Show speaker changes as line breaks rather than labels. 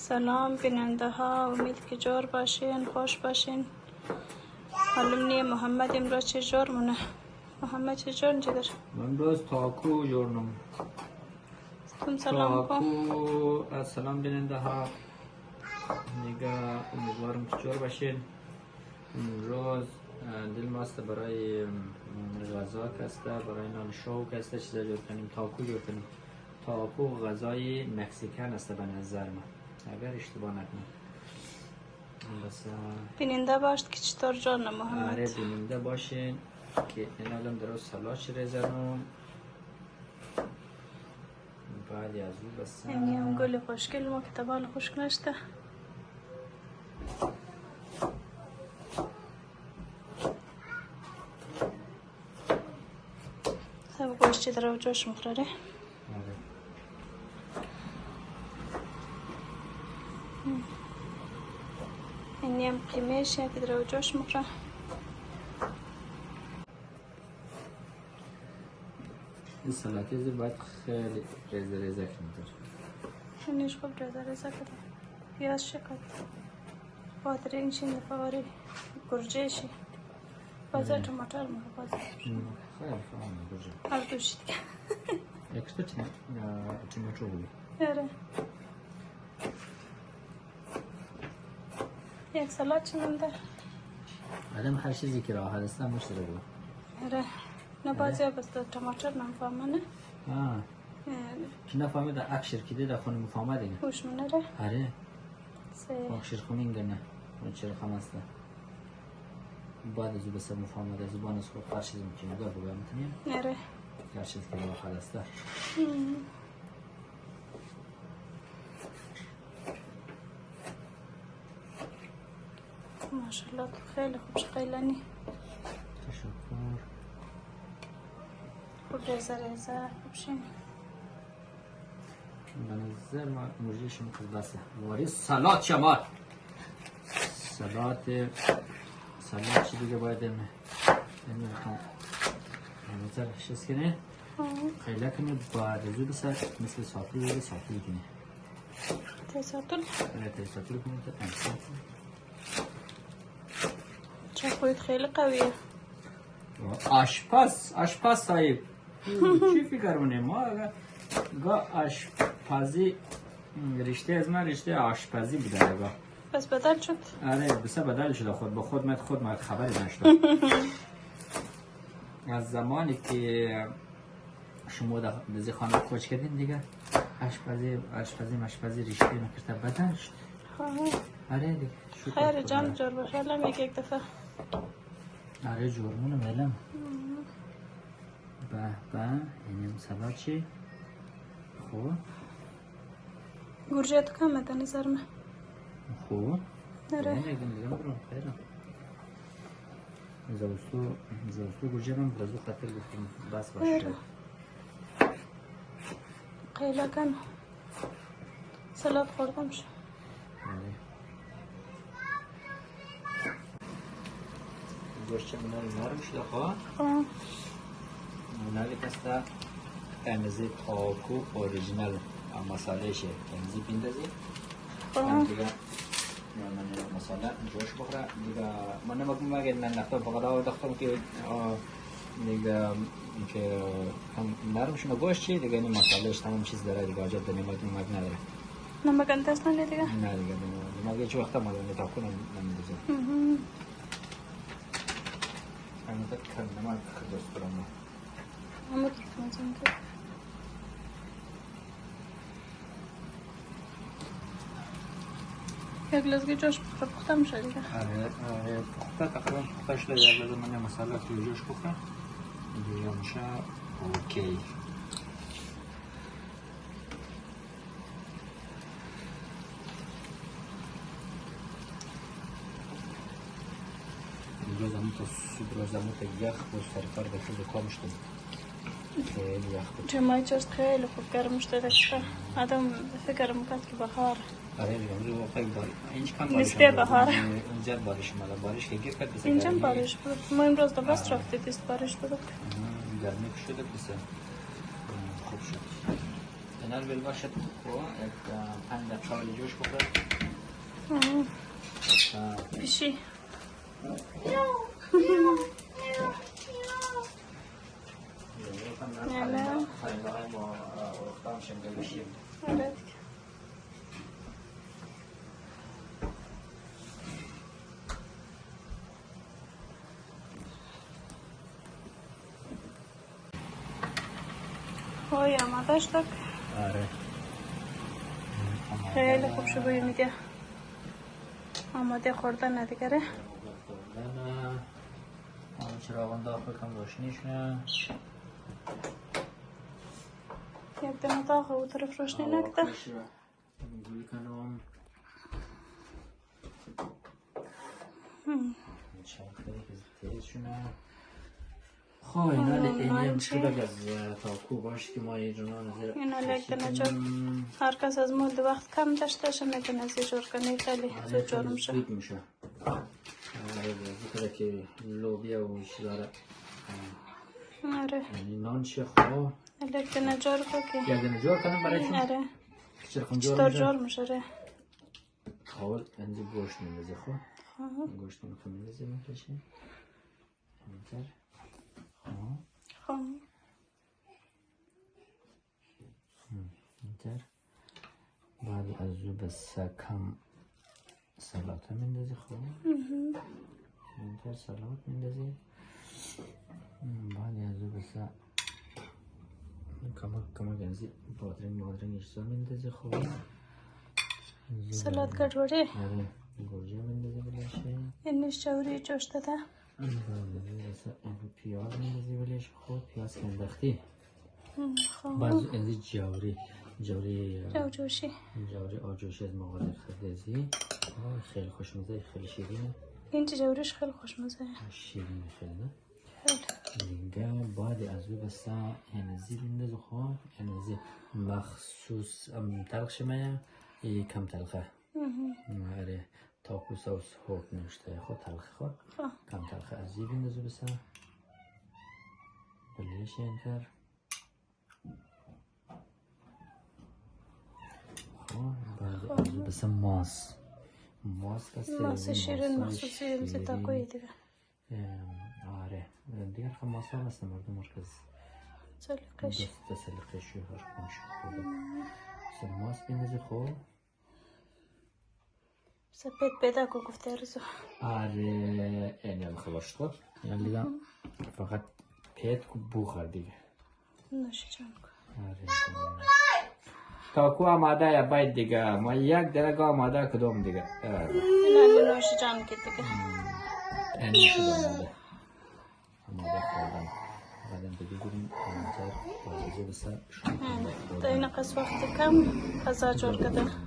سلام بیننده ها، امید که جور باشین، خوش باشین. معلوم نیه محمد امروز چه جور مونه. محمد چه جور نجدر؟
من امروز تاکو جورنم.
تم سلام کن.
تاکو سلام بیننده ها، نگاه امیدوارم که جور باشین. امروز دل ماست برای غذا کسته، برای نان شو کسته چیزا جور کنیم. تاکو جور کنیم. تاکو غذای مکزیکن است به نظر من، اگر اشتباه نکنم. بس
بیننده باشد که چطور جور محمد.
آره بیننده باشین که این آدم درست سلات شده زنم. بعد از او بس
این هم گل خوشگل ما که تبال خشک نشته. سب گوشت چی در جوش مخراره.
آره.
این هم قیمهش که در جوش مخره.
این سلاتی باید خیلی ریزه ریزه کنید.
اینش خوب ریزه کده. پیاز شکد. بادر این چین دفعه گرجه شی. بازه توماتر مگه بازه.
خیلی فهمم گرجه.
هر دوشی دیگه.
اکسترا توماتو بودی.
آره. یک سالاد چی در؟
آدم هر چیزی که راحت است مشتری بود.
آره. نه بازی بس توماتر نمیفهمه.
آه. کی نفهمید اکشر کیده در خونه مفهمه دیگه.
خوش منره.
آره. اکشر خونه اینگه نه. اون چرا خمسته. بعد از او بس مفهمه در زبان از خود هر چیزی میکنه دار بگم میتونیم.
آره.
هر چیزی که راحت است.
ماشاءالله تو خیلی خوب شقیلانی.
تشکر.
خوب ریزه خوب شین.
به نظر ما مرجیشون که بسه واری سلات شمال سلات چی دیگه باید نمیخوام نمیتر شست کنه خیلی کنه بعد ازو بسه مثل ساکلی دیگه ساکلی کنه
تیساتون
تیساتون کنه تا امسات
چاقویت خیلی قویه
آشپز صاحب چی فکر مونه ما آشپزی رشته از من رشته آشپزی بوده اگه
بس بدل شد؟
آره بسه بدل شده خود با خود ما خبری نشد از زمانی که شما در خانه کوچ کردین دیگه آشپزی رشته نکرده بدل شد آره دیگه
خیر جان جور باشه الان یک دفعه
آره جورمونو ملم به اینم سلات چی خوب
گرجه تو کمه به نظر من
خوب
آره
نمیگم برو خیلی زوستو گرجه من برزو خاطر گفتیم بس باشه
قیله کن سلات خوردم شد
گوشت من نرم شده خواه منالی کسته کمیزی تاکو اوریجینال مساله شه کمیزی بیندازی دیگه من مساله جوش بخوره دیگه من نمکم مگه نختا فقط دختم که دیگه که نرم شونه گوشت چی دیگه این مسالهش تمام چیز داره دیگه آجت نمک نداره
نمک انتست نده دیگه؟
نه دیگه نمک هیچ وقتا مادر تاکو نمیدوزه همین تا کم نمک دوست دارم
نمک کنم که یک گلزگی جوش پخته میشه دیگه
آره پخته تقریبا پخته شده یک لازم من مساله توی جوش بخورم دیگه میشه اوکی روزمون تا صبح روزمون تا یخ و سرکار داشته کام شده خیلی یخ بود
جمعی جاست خیلی خوب گرم شده داشته آدم فکر میکرد که بخار
آره دیگه اونجا واقعا باری اینج کم
نسبه بهار
اونجا بارش مالا بارش که گیر کرد بسه
اینجا بارش بود ما امروز دو بس رفته دیست بارش بود
گرمی که شده بسه خوب شد کنار بیل باشد خب 5 دقیقه ولی جوش بخورد
پیشی های آماده شد.
آره
خیلی خوب شبیه میده. آماده خوردن دیگره.
چراغان داخل کم روشنیش نه.
یک دم داخل او طرف روشنی نکده.
گوی کنم. چند تیز شونه. خب اینا شده از تا کو باش که ما یه جنان زیر
اینا لکه نجور هر کس از مود وقت کم داشته شه میتونه از جور کنه خیلی زود جور میشه.
زود میشه ذکره که لوبیا و شداره
آره
یعنی نان چه خواه
لکه نجور کو که
یک نجور کنم برایشون
آره
چرخون
چطور جور میشه ره
اول انزی گوشت میندازی خواه گوشت که میندازی میکشه همینطور
خب
اینطور بعد از او بس کم سلات میندازی خوب اینطور سلات میندازی بعد از او بس کم گنزی بادرنگ اشتا میندازی خوب
سلات گردوری
آره گوجه میندازی بلاشه
اینش جوری جوش داده
این پیاز میندازی بلیش خوب پیاز که انداختی
خب
بعض اینجا جوری آجوشی از مغازه خریدی خیلی خوشمزه خیلی شیرینه
این جوریش خیلی خوشمزه
شیرینه خیلی نه دیگه بعد از او بسا اینزی بندازو خواه اینزی مخصوص تلخ شمایه کم تلخه آره تاکو سوس خوب نوشته خود تلخ خود کم تلخه از این بندازو بسا بلیش اینتر بعد از او بسا ماس کسته
ماس شیرین مخصوصی امسی تاکوی دیگه
آره دیگر خب ماس هم هستم مردم مرکز
سلیقش
سلیقشی هر کنش خوبه بسا ماس بندازی خوب
بسا پیدا که گفته ارزو
آره این هم خلاص خود یعنی دیگه فقط پیت که بخور دیگه
نوشی جان کن
آره تاکو آماده یا باید دیگه ما یک درگه آماده کدوم دیگه
این نوشی جان که دیگه
این شده آماده خوردم بعدم دیگه بریم اینجا بازیزه بسر
تا این قصد وقت کم غذا جور کده